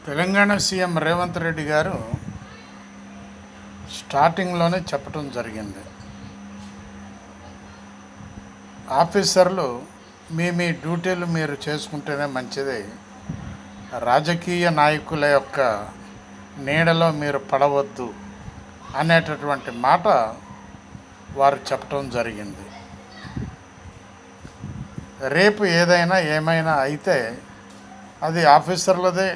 Telangana CM Revanth Reddy గారు స్టార్టింగ్లోనే చెప్పడం జరిగింది. ఆఫీసర్లు మీ డ్యూటీలు మీరు చేసుకుంటేనే మంచిది, రాజకీయ నాయకుల యొక్క నీడలో మీరు పడవద్దు అనేటటువంటి మాట వారు చెప్పడం జరిగింది. రేపు ఏమైనా అయితే అది ఆఫీసర్లదే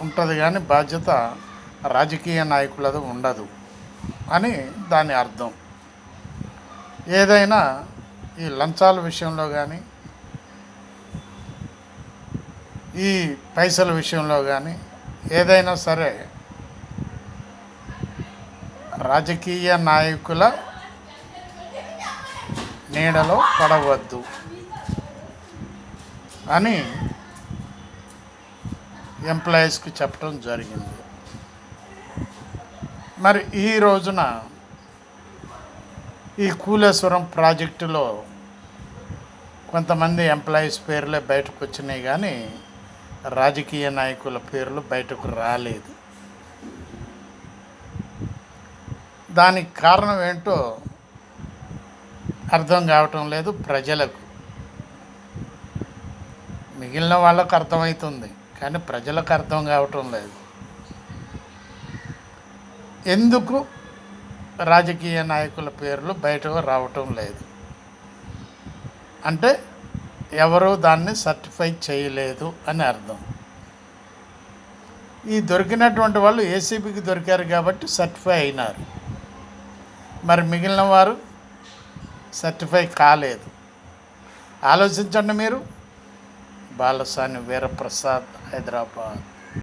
ఉంటుంది, కానీ బాధ్యత రాజకీయ నాయకులది ఉండదు అని దాని అర్థం. ఏదైనా ఈ లంచాల విషయంలో కానీ, ఈ పైసల విషయంలో కానీ ఏదైనా సరే రాజకీయ నాయకుల నీడలో పడవద్దు అని ఎంప్లాయీస్కి చెప్పడం జరిగింది. మరి ఈ రోజున ఈ కూలేశ్వరం ప్రాజెక్టులో కొంతమంది ఎంప్లాయీస్ పేర్లే బయటకు వచ్చినాయి, కానీ రాజకీయ నాయకుల పేర్లు బయటకు రాలేదు. దానికి కారణం ఏంటో అర్థం కావటం లేదు ప్రజలకు. మిగిలిన వాళ్ళకు అర్థమవుతుంది, కానీ ప్రజలకు అర్థం కావటం లేదు. ఎందుకు రాజకీయ నాయకుల పేర్లు బయటకు రావటం లేదు అంటే ఎవరూ దాన్ని సర్టిఫై చేయలేదు అని అర్థం. ఈ దొరికినటువంటి వాళ్ళు ఏసీబీకి దొరికారు కాబట్టి సర్టిఫై అయినారు, మరి మిగిలిన వారు సర్టిఫై కాలేదు. ఆలోచించండి మీరు. బాలసాని వీరప్రసాద్, హైదరాబాద్.